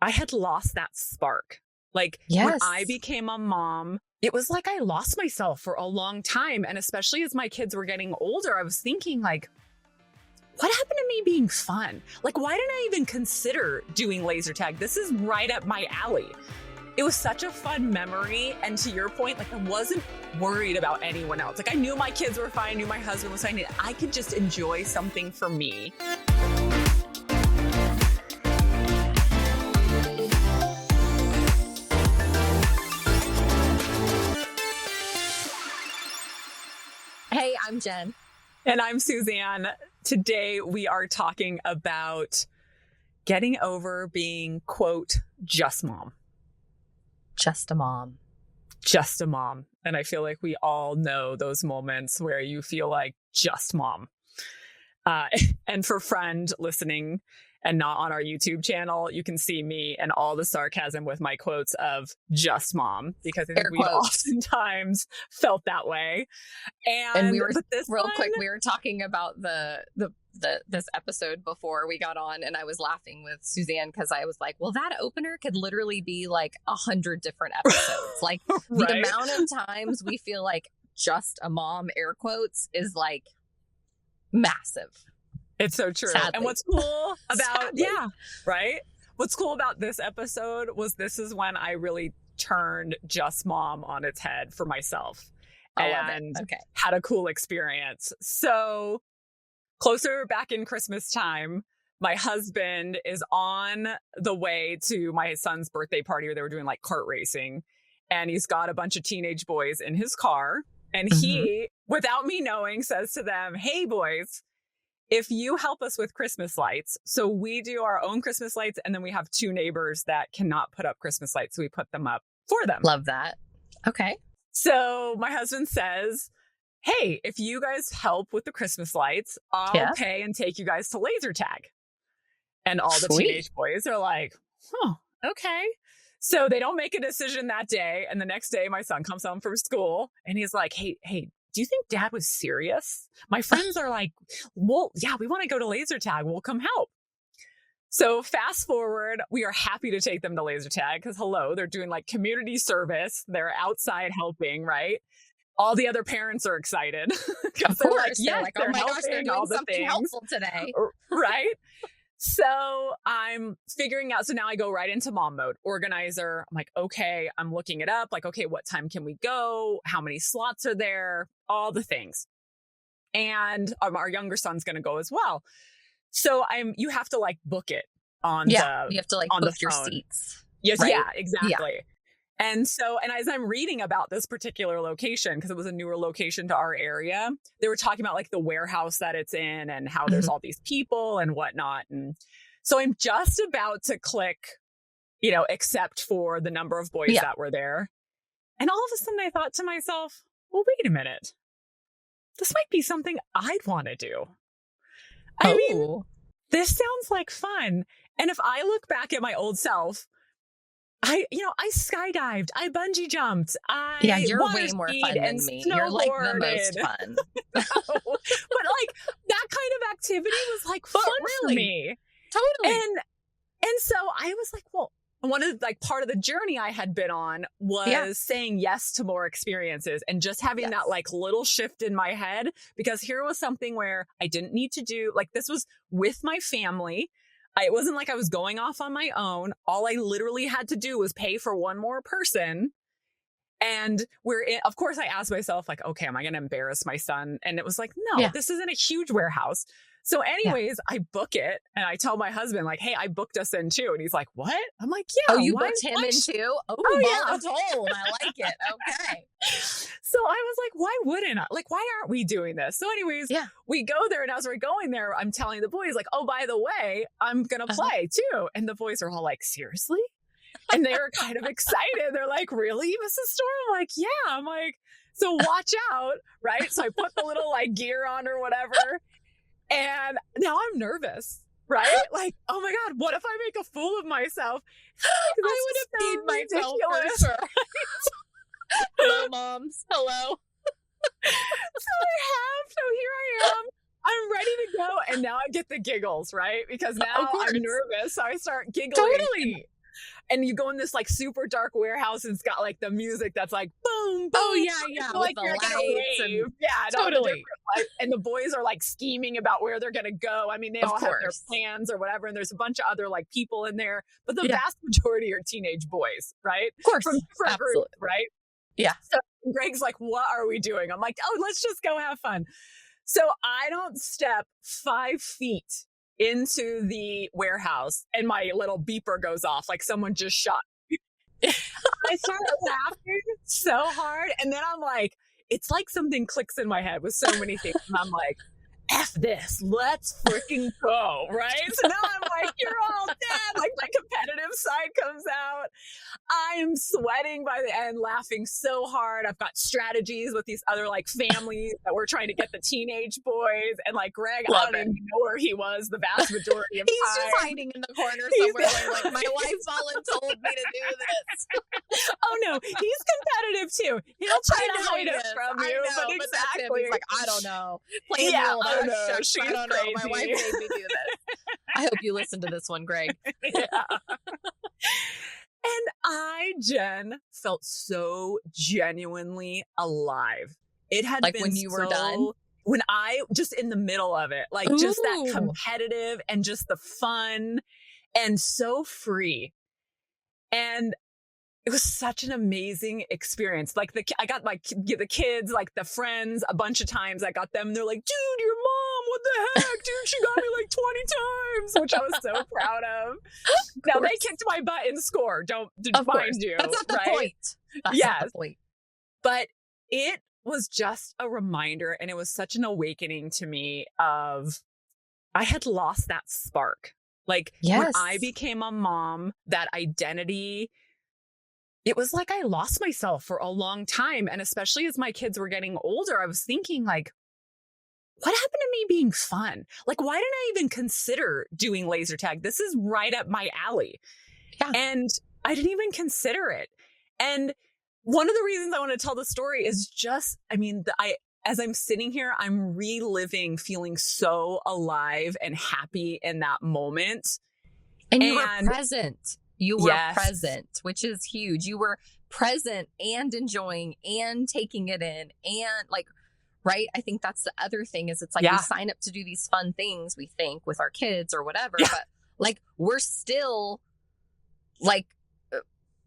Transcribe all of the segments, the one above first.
I had lost that spark. Like when I became a mom, it was like I lost myself for a long time. And especially as my kids were getting older, I was thinking like, what happened to me being fun? Like, why didn't I even consider doing laser tag? This is right up my alley. It was such a fun memory. And to your point, like I wasn't worried about anyone else. Like I knew my kids were fine, I knew my husband was fine. And I could just enjoy something for me. Hey, I'm Jen. And I'm Suzanne. Today we are talking about getting over being, quote, just mom. Just a mom. Just a mom. And I feel like we all know those moments where you feel like just mom. And for friend listening and not on our YouTube channel, you can see me and all the sarcasm with my quotes of just mom, because I think we've oftentimes felt that way. And we were quick, we were talking about this episode before we got on, and I was laughing with Suzanne because I was like, well, that opener could literally be like 100 different episodes. Like the amount of times we feel like just a mom, air quotes, is like massive. It's so true. Sadly. And what's cool about, what's cool about this episode was this is when I really turned just mom on its head for myself and had a cool experience. So closer back in Christmas time, my husband is on the way to my son's birthday party where they were doing like kart racing. And he's got a bunch of teenage boys in his car. And he, without me knowing, says to them, hey, boys, if you help us with Christmas lights, so we do our own Christmas lights, and then we have two neighbors that cannot put up Christmas lights, so we put them up for them. Love that. Okay. So my husband says, hey, if you guys help with the Christmas lights, I'll pay and take you guys to laser tag. And all the teenage boys are like, oh, okay. So they don't make a decision that day. And the next day, my son comes home from school and he's like, hey, do you think dad was serious? My friends are like, well, yeah, we want to go to laser tag. We'll come help. So fast forward, we are happy to take them to laser tag because they're doing like community service. They're outside helping, right? All the other parents are excited. Of course. They're like, oh my gosh, they're doing something helpful today. Right? So I'm figuring out. So now I go right into mom mode, organizer. I'm like, okay, I'm looking it up. Like, okay, what time can we go? How many slots are there? All the things. And our younger son's going to go as well. So you have to like book it on you have to like book your seats. Yes. Right? Yeah, exactly. Yeah. And as I'm reading about this particular location, because it was a newer location to our area, they were talking about like the warehouse that it's in and how there's all these people and whatnot. And so I'm just about to click, accept for the number of boys that were there. And all of a sudden I thought to myself, well, wait a minute. This might be something I'd want to do. I mean, this sounds like fun. And if I look back at my old self, I skydived, I bungee jumped, you're way more fun than me. You're like the most fun. But like that kind of activity was like fun for me. Totally. And so I was like, well, one of like part of the journey I had been on was saying yes to more experiences and just having that like little shift in my head, because here was something where I didn't need to do, like this was with my family. It wasn't like I was going off on my own. All I literally had to do was pay for one more person. And of course, I asked myself, like, okay, am I going to embarrass my son? And it was like, no, this isn't a huge warehouse. So anyways, I book it and I tell my husband, like, hey, I booked us in too. And he's like, what? I'm like, yeah. Oh, you booked him in too? Oh yeah. Told. I like it. Okay. So I was like, why wouldn't I? Like, why aren't we doing this? So anyways, we go there. And as we're going there, I'm telling the boys like, oh, by the way, I'm going to play too. And the boys are all like, seriously? And they were kind of excited. They're like, really, Mrs. Storm? I'm like, yeah. I'm like, so watch out. Right. So I put the little like gear on or whatever. And now I'm nervous, right? Like, oh my God, what if I make a fool of myself? I would have peed myself for sure. Hello, moms. Hello. So here I am. I'm ready to go. And now I get the giggles, right? Because now I'm nervous. So I start giggling. Totally. And you go in this like super dark warehouse and it's got like the music that's like boom, boom. Oh yeah. Like with you're the gonna lights rave. and Totally. And the boys are like scheming about where they're gonna go. I mean, they all have their plans or whatever, and there's a bunch of other like people in there, but the vast majority are teenage boys, right? Of course. From different groups, right? Yeah. So Greg's like, what are we doing? I'm like, oh, let's just go have fun. So I don't step 5 feet into the warehouse and my little beeper goes off like someone just shot me. I start laughing so hard. And then I'm like, it's like something clicks in my head with so many things. And I'm like, F this, let's freaking go, right? So now I'm like, you're all dead. Like my competitive side comes out. I'm sweating by the end, laughing so hard. I've got strategies with these other like families that we're trying to get the teenage boys. And like Greg, I don't even know where he was the vast majority of time. He's just hiding in the corner somewhere like my wife voluntold me to do this. Oh no, he's competitive too. He'll try to hide it from you. But exactly. He's like, I don't know. Playing I don't know. My wife made me do this. I hope you listen to this one, Greg. Yeah. And I, Jen, felt so genuinely alive. It had like been when you were done? When I, just in the middle of it, like just that competitive and just the fun and so free. And it was such an amazing experience. Like I got like the kids, like the friends, a bunch of times I got them. And they're like, dude, your mom, what the heck? Dude, she got me like 20 times, which I was so proud of. Now they kicked my butt in score. Don't mind you. That's not the point. That's not the point. But it was just a reminder, and it was such an awakening to me of I had lost that spark. Like when I became a mom, that identity, it was like I lost myself for a long time. And especially as my kids were getting older, I was thinking like, what happened to me being fun? Like, why didn't I even consider doing laser tag? This is right up my alley. Yeah. And I didn't even consider it. And one of the reasons I want to tell the story is just, I mean, as I'm sitting here, I'm reliving feeling so alive and happy in that moment. And you were present. You were present, which is huge. You were present and enjoying and taking it in and like, right? I think that's the other thing is it's like we sign up to do these fun things, we think, with our kids or whatever, but like we're still like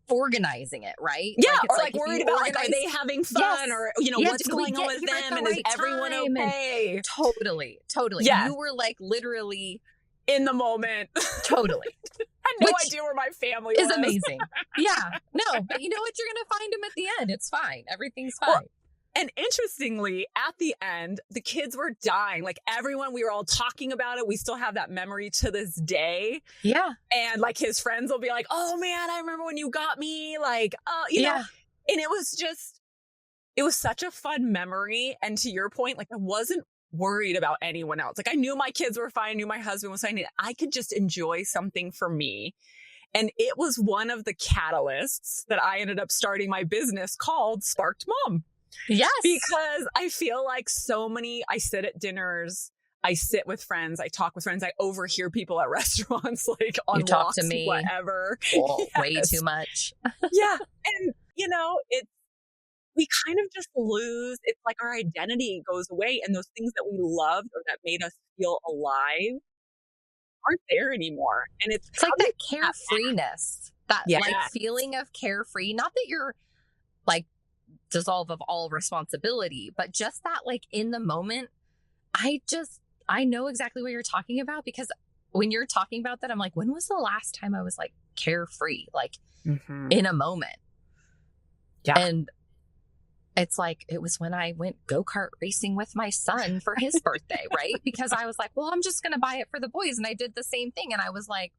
organizing it, right? Yeah, like, or like worried about like, are they having fun or, you know, what's going on with them and is everyone okay? Totally. Yeah. You were like literally in the moment. Totally. I had no idea where my family was. Is amazing. Yeah. No, but you know what? You're going to find them at the end. It's fine. Everything's fine. Well, and interestingly, at the end, the kids were dying. Like everyone, we were all talking about it. We still have that memory to this day. Yeah. And like his friends will be like, oh man, I remember when you got me. Like, you know, and it was such a fun memory. And to your point, like I wasn't worried about anyone else. Like I knew my kids were fine. I knew my husband was fine. I could just enjoy something for me. And it was one of the catalysts that I ended up starting my business called Sparked Mom. Yes. Because I feel like I sit at dinners, I sit with friends, I talk with friends, I overhear people at restaurants, like on you talk walks, to me. Whatever. Well, way too much. Yeah. And, you know, we kind of just lose. It's like our identity goes away and those things that we loved or that made us feel alive aren't there anymore. And it's like that carefreeness, that like feeling of carefree, not that you're like dissolve of all responsibility, but just that like in the moment, I know exactly what you're talking about because when you're talking about that, I'm like, when was the last time I was like carefree, like in a moment? Yeah. And it's like, it was when I went go-kart racing with my son for his birthday, right? Because I was like, well, I'm just going to buy it for the boys. And I did the same thing. And I was like,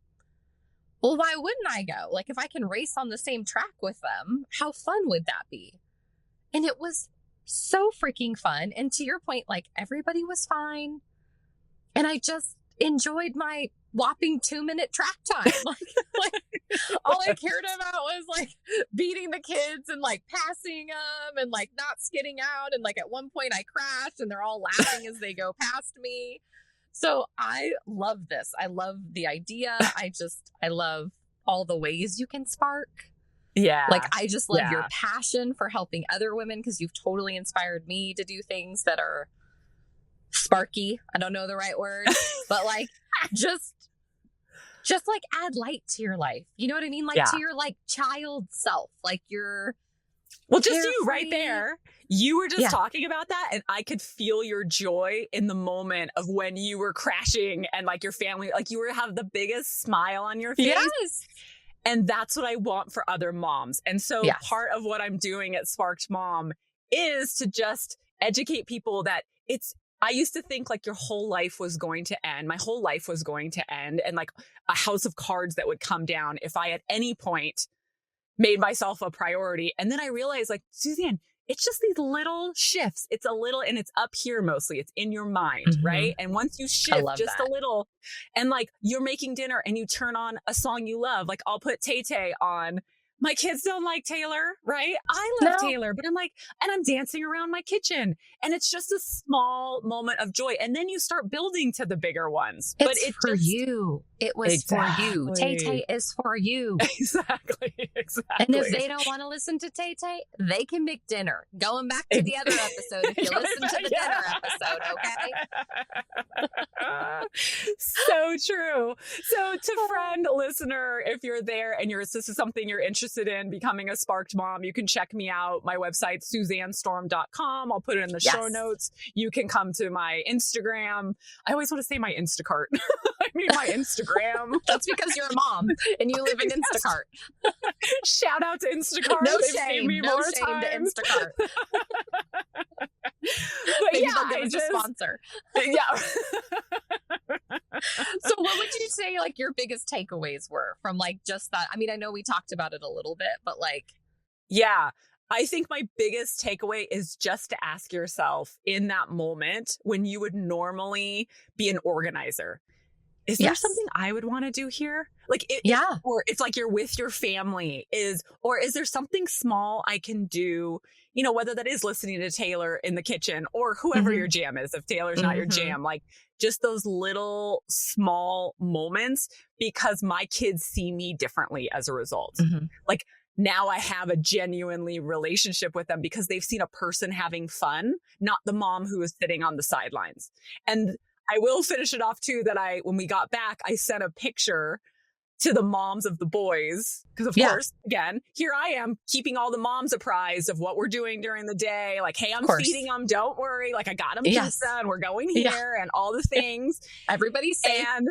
well, why wouldn't I go? Like, if I can race on the same track with them, how fun would that be? And it was so freaking fun. And to your point, like everybody was fine. And I just enjoyed my whopping 2-minute track time. Like all I cared about was like beating the kids and like passing them and like not skidding out. And like at one point I crashed and they're all laughing as they go past me. So I love this. I love the idea. I love all the ways you can spark. Yeah. Like, I just love your passion for helping other women, because you've totally inspired me to do things that are sparky. I don't know the right word, but like, just like add light to your life. You know what I mean? Like to your like child self, like your just you right there. You were just talking about that, and I could feel your joy in the moment of when you were crashing and like your family, like you have the biggest smile on your face. Yes. And that's what I want for other moms. And so part of what I'm doing at Sparked Mom is to just educate people that I used to think like your whole life was going to end. My whole life was going to end. And like a house of cards that would come down if I at any point made myself a priority. And then I realized, like, Suzanne, it's just these little shifts. It's a little, and it's up here mostly. It's in your mind, right? And once you shift just a little, and like you're making dinner and you turn on a song you love, like I'll put Tay Tay on. My kids don't like Taylor, right? I love Taylor, but I'm like, and I'm dancing around my kitchen, and it's just a small moment of joy. And then you start building to the bigger ones. But it's for you. It was for you. Tay Tay is for you. Exactly. And if they don't want to listen to Tay Tay, they can make dinner. Going back to the other episode, if you listen to the dinner episode, okay? So true. So to friend, listener, if you're there and this is something you're interested in, becoming a Sparked Mom, you can check me out. My website, SuzanneStorm.com. I'll put it in the show notes. You can come to my Instagram. I always want to say my Instacart. I mean, my Instagram. That's because you're a mom and you live in Instacart. Shout out to Instacart. No They've shame. saved me No more shame time. to Instacart. But maybe they'll give us a sponsor. Yeah. So what would you say like your biggest takeaways were from like just that? I mean, I know we talked about it a little bit, but like. Yeah. I think my biggest takeaway is just to ask yourself in that moment when you would normally be an organizer, is there something I would want to do here? Like, or it's like you're with your family or is there something small I can do, you know, whether that is listening to Taylor in the kitchen or whoever your jam is, if Taylor's not your jam, like just those little small moments, because my kids see me differently as a result. Like now I have a genuinely relationship with them because they've seen a person having fun, not the mom who is sitting on the sidelines. And I will finish it off too that when we got back, I sent a picture to the moms of the boys. Because of course, again, here I am keeping all the moms apprised of what we're doing during the day. Like, hey, I'm feeding them. Don't worry. Like I got them pizza and we're going here and all the things. Everybody's safe. And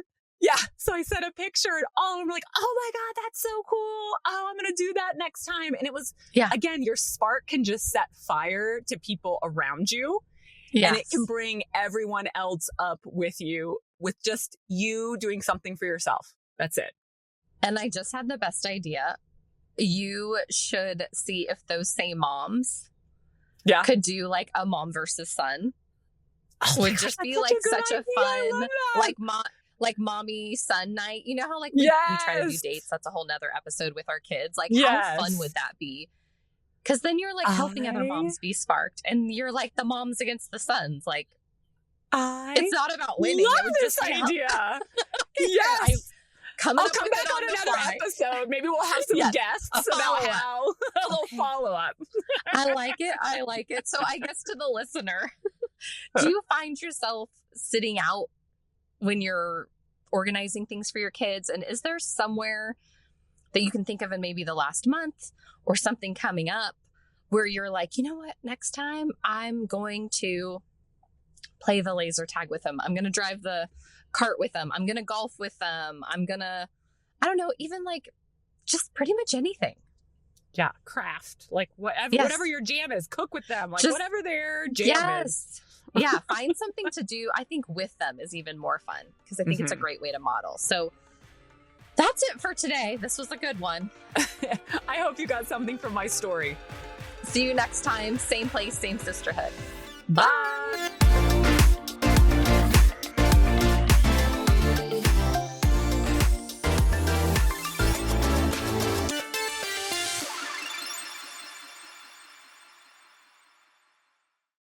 so I sent a picture and all of them were like, oh my God, that's so cool. Oh, I'm going to do that next time. And it was, again, your spark can just set fire to people around you. And it can bring everyone else up with you, with just you doing something for yourself. That's it. And I just had the best idea. You should see if those same moms could do like a mom versus son. Would just be like such a fun, like mommy son night. You know how like we try to do dates. That's a whole nother episode with our kids. Like how fun would that be? Because then you're like helping other moms be sparked, and you're like the moms against the sons. Like, it's not about winning. Love this idea. Yes. I'll come back on another episode. Maybe we'll have some guests about how a little follow-up. I like it. So I guess to the listener, do you find yourself sitting out when you're organizing things for your kids? And is there somewhere that you can think of in maybe the last month or something coming up where you're like, you know what, next time I'm going to play the laser tag with them. I'm going to drive the cart with them. I'm going to golf with them. I'm going to, I don't know, even like just pretty much anything. Yeah. Craft, like whatever your jam is, cook with them, like just, whatever their jam is. Yeah. Find something to do. I think with them is even more fun because I think it's a great way to model. So that's it for today. This was a good one. I hope you got something from my story. See you next time. Same place, same sisterhood. Bye.